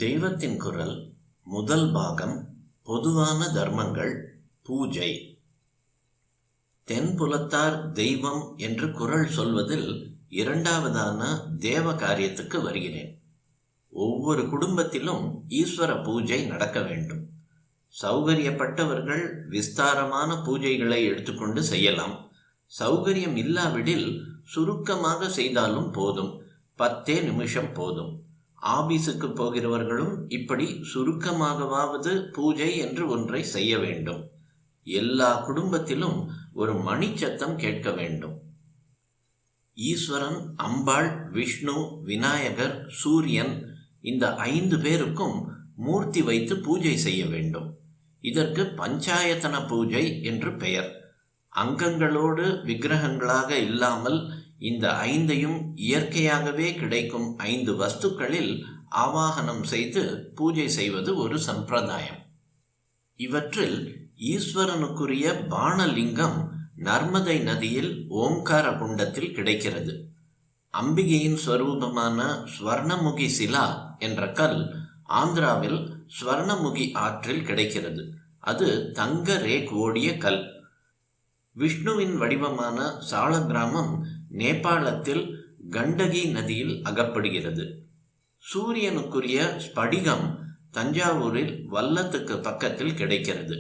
தெய்வத்தின் குரல் முதல் பாகம். பொதுவான தர்மங்கள். பூஜை. தென்புலத்தார் தெய்வம் என்று குரல் சொல்வதில் இரண்டாவதான தேவ காரியத்துக்கு வருகிறேன். ஒவ்வொரு குடும்பத்திலும் ஈஸ்வர பூஜை நடக்க வேண்டும். சௌகரியப்பட்டவர்கள் விஸ்தாரமான பூஜைகளை எடுத்துக்கொண்டு செய்யலாம். சௌகரியம் இல்லாவிடில் சுருக்கமாக செய்தாலும் போதும். 10 நிமிஷம் போதும். ஆபீஸுக்கு போகிறவர்களும் இப்படி சுருக்கமாகவாவது பூஜை என்று ஒன்றை செய்ய வேண்டும். எல்லா குடும்பத்திலும் ஒரு மணிச்சத்தம் கேட்க வேண்டும். ஈஸ்வரன், அம்பாள், விஷ்ணு, விநாயகர், சூரியன் இந்த 5 பேருக்கும் மூர்த்தி வைத்து பூஜை செய்ய வேண்டும். இதற்கு பஞ்சாயத்தன பூஜை என்று பெயர். அங்கங்களோடு விக்கிரகங்களாக இல்லாமல் இந்த 5ஐயும் இயற்கையாகவே கிடைக்கும் 5 வஸ்துக்களில் ஆவாகனம் செய்து பூஜை செய்வது ஒரு சம்பிரதாயம். இவற்றில் ஈஸ்வரனுக்குரிய பானலிங்கம் நர்மதை நதியில் ஓம்கார குண்டத்தில் கிடைக்கிறது. அம்பிகையின் ஸ்வரூபமான ஸ்வர்ணமுகி சிலா என்ற கல் ஆந்திராவில் ஸ்வர்ணமுகி ஆற்றில் கிடைக்கிறது. அது தங்க ரேக் ஓடிய கல். விஷ்ணுவின் வடிவமான சாள கிராமம் நேபாளத்தில் கண்டகி நதியில் அகப்படுகிறது. சூரியனுக்குரிய ஸ்படிகம் தஞ்சாவூரில் வல்லத்துக்கு பக்கத்தில் கிடைக்கிறது.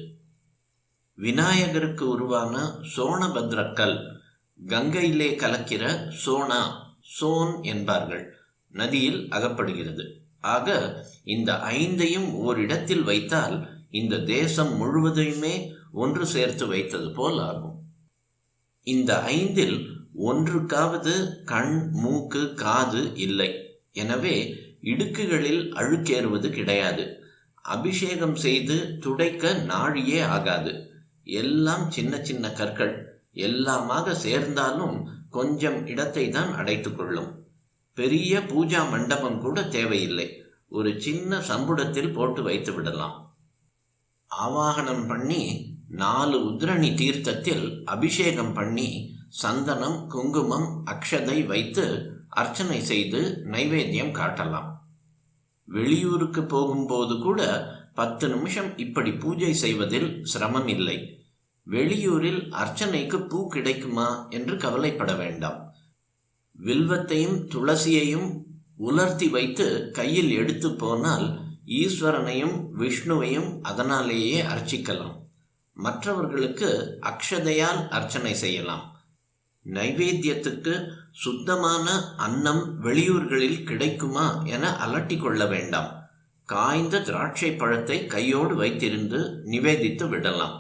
விநாயகருக்கு உருவான சோணபத்ரக்கல் கங்கையிலே கலக்கிற சோன் என்பார்கள், நதியில் அகப்படுகிறது. ஆக இந்த 5ஐயும் ஓரிடத்தில் வைத்தால் இந்த தேசம் முழுவதையுமே ஒன்று சேர்த்து வைத்தது போல் ஆகும். இந்த 5இல் ஒன்றுக்காவது கண், மூக்கு, காது இல்லை. எனவே இடுக்குகளில் அழுக்கேறுவது கிடையாது. அபிஷேகம் செய்து துடைக்க நாழியே ஆகாது. எல்லாம் சின்ன சின்ன கற்கள். எல்லாமாக சேர்ந்தாலும் கொஞ்சம் இடத்தை தான் அடைத்து கொள்ளும். பெரிய பூஜா மண்டபம் கூட தேவையில்லை. ஒரு சின்ன சம்புடத்தில் போட்டு வைத்து விடலாம். ஆவாகனம் பண்ணி 4 உத்ரணி தீர்த்தத்தில் அபிஷேகம் பண்ணி சந்தனம், குங்குமம், அக்ஷதை வைத்து அர்ச்சனை செய்து நைவேத்தியம் காட்டலாம். வெளியூருக்கு போகும்போது கூட 10 நிமிஷம் இப்படி பூஜை செய்வதில் சிரமம் இல்லை. வெளியூரில் அர்ச்சனைக்கு பூ கிடைக்குமா என்று கவலைப்பட வேண்டாம். வில்வத்தையும் துளசியையும் உலர்த்தி வைத்து கையில் எடுத்து போனால் ஈஸ்வரனையும் விஷ்ணுவையும் அதனாலேயே அர்ச்சிக்கலாம். மற்றவர்களுக்கு அக்ஷதையால் அர்ச்சனை செய்யலாம். நைவேத்தியத்துக்கு சுத்தமான அன்னம் வெளியூர்களில் கிடைக்குமா என அலட்டி கொள்ள வேண்டாம். காய்ந்த திராட்சை பழத்தை கையோடு வைத்திருந்து நிவேதித்து விடலாம்.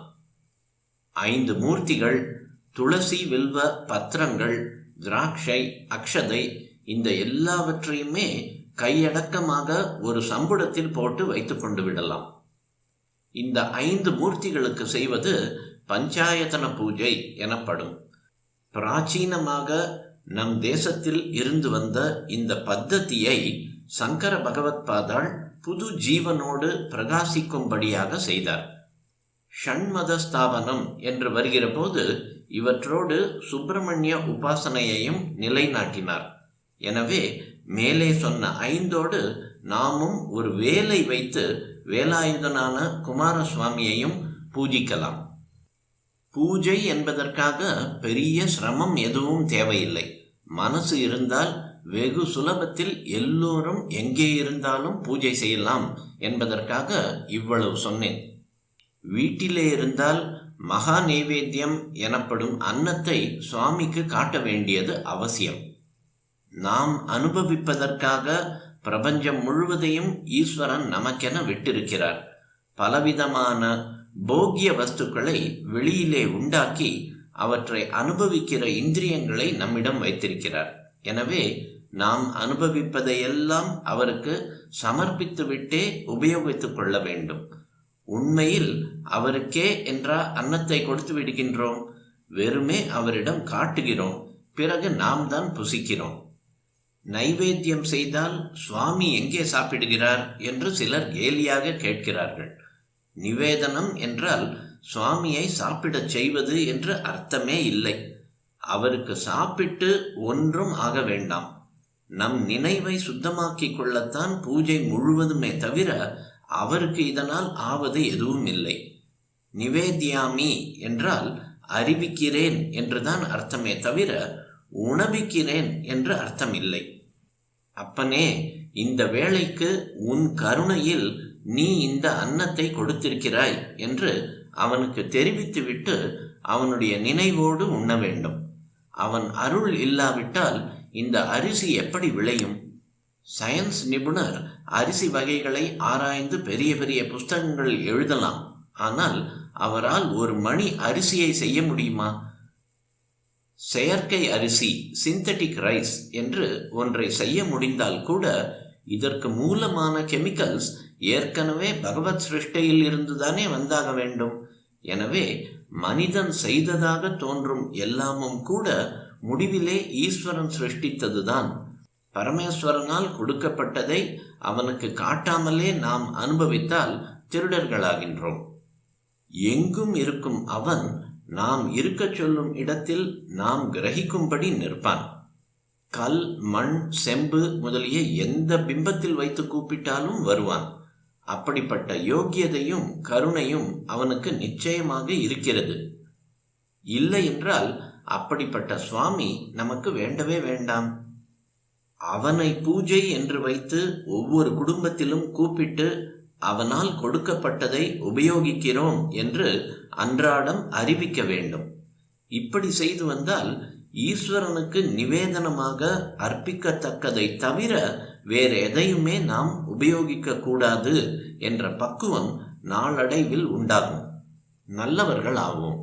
5 மூர்த்திகள், துளசி, வில்வ, பத்திரங்கள், திராட்சை, அக்ஷதை இந்த எல்லாவற்றையுமே கையடக்கமாக ஒரு சம்புடத்தில் போட்டு வைத்து கொண்டு விடலாம். இந்த 5 மூர்த்திகளுக்கு செய்வது பஞ்சாயத்தன பூஜை எனப்படும். பிராச்சீனமாக நம் தேசத்தில் இருந்து வந்த இந்த பத்ததியை சங்கர பகவத் பாதாள் புது ஜீவனோடு பிரகாசிக்கும்படியாக செய்தார். ஷண்மத ஸ்தாபனம் என்று வருகிற போது இவற்றோடு சுப்பிரமணிய உபாசனையையும் நிலைநாட்டினார். எனவே மேலே சொன்ன 5ஓடு நாமும் ஒரு வேலை வைத்து வேலாயுதனான குமாரசுவாமியையும் பூஜிக்கலாம். பூஜை என்பதற்காக பெரிய சிரமம் எதுவும் தேவையில்லை. மனசு இருந்தால் வெகு சுலபத்தில் எல்லோரும் எங்கே இருந்தாலும் பூஜை செய்யலாம் என்பதற்காக இவ்வளவு சொன்னேன். வீட்டிலே இருந்தால் மகா நைவேத்தியம் எனப்படும் அன்னத்தை சுவாமிக்கு காட்ட வேண்டியது அவசியம். நாம் அனுபவிப்பதற்காக பிரபஞ்சம் முழுவதையும் ஈஸ்வரன் நமக்கென விட்டிருக்கிறார். பலவிதமான போக்கிய வஸ்துக்களை வெளியிலே உண்டாக்கி அவற்றை அனுபவிக்கிற இந்திரியங்களை நம்மிடம் வைத்திருக்கிறார். எனவே நாம் அனுபவிப்பதையெல்லாம் அவருக்கு சமர்ப்பித்துவிட்டே உபயோகித்துக் கொள்ள வேண்டும். உண்மையில் அவருக்கே என்றா அன்னத்தை கொடுத்து விடுகின்றோம்? வெறுமே அவரிடம் காட்டுகிறோம். பிறகு நாம் தான் புசிக்கிறோம். நைவேத்தியம் செய்தால் சுவாமி எங்கே சாப்பிடுகிறார் என்று சிலர் கேலியாக கேட்கிறார்கள். நிவேதனம் என்றால் சுவாமியை சாப்பிடச் செய்வது என்று அர்த்தமே இல்லை. அவருக்கு சாப்பிட்டு ஒன்றும் ஆக வேண்டாம். நம் நினைவை சுத்தமாக்கிக் கொள்ளத்தான் பூஜை முழுவதுமே தவிர அவருக்கு இதனால் ஆவது எதுவும் இல்லை. நிவேத்யாமி என்றால் அறிவிக்கிறேன் என்றுதான் அர்த்தமே தவிர உணவிக்கிறேன் என்று அர்த்தம் இல்லை. அப்பனே, இந்த வேளைக்கு உன் கருணையில் நீ இந்த அன்னத்தை கொடுத்திருக்கிறாய் என்று அவனுக்கு தெரிவித்துவிட்டு அவனுடைய நினைவோடு உண்ண வேண்டும். அவன் அருள் இல்லாவிட்டால் இந்த அரிசி எப்படி விளையும்? சயின்ஸ் நிபுணர் அரிசி வகைகளை ஆராய்ந்து பெரிய பெரிய புஸ்தகங்கள் எழுதலாம். ஆனால் அவரால் ஒரு மணி அரிசியை செய்ய முடியுமா? செயற்கை அரிசி, சிந்தட்டிக் ரைஸ் என்று ஒன்றை செய்ய முடிந்தால் கூட இதற்கு மூலமான கெமிக்கல்ஸ் ஏற்கனவே பகவத் சிருஷ்டியில் இருந்துதானே வந்தாக வேண்டும். எனவே மனிதன் செய்ததாக தோன்றும் எல்லாமும் கூட முடிவிலே ஈஸ்வரன் சிருஷ்டித்ததுதான். பரமேஸ்வரனால் கொடுக்கப்பட்டதை அவனுக்கு காட்டாமலே நாம் அனுபவித்தால் திருடர்களாகின்றோம். எங்கும் இருக்கும் அவன் நாம் இருக்கச் சொல்லும் இடத்தில் நாம் கிரகிக்கும்படி நிற்பான். கல், மண், செம்பு முதலிய எந்த பிம்பத்தில் வைத்து கூப்பிட்டாலும் வருவான். அப்படிப்பட்ட யோக்கியதையும் கருணையும் அவனுக்கு நிச்சயமாக இருக்கிறது. இல்லை என்றால் அப்படிப்பட்ட சுவாமி நமக்கு வேண்டவே வேண்டாம். அவனை பூஜை என்று வைத்து ஒவ்வொரு குடும்பத்திலும் கூப்பிட்டு அவனால் கொடுக்கப்பட்டதை உபயோகிக்கிறோம் என்று அன்றாடம் அறிவிக்க வேண்டும். இப்படி செய்து வந்தால் ஈஸ்வரனுக்கு நிவேதனமாக அர்ப்பிக்கத்தக்கதை தவிர வேற எதையுமே நாம் உபயோகிக்க கூடாது என்ற பக்குவம் நாளடைவில் உண்டாகும். நல்லவர்கள் ஆவோம்.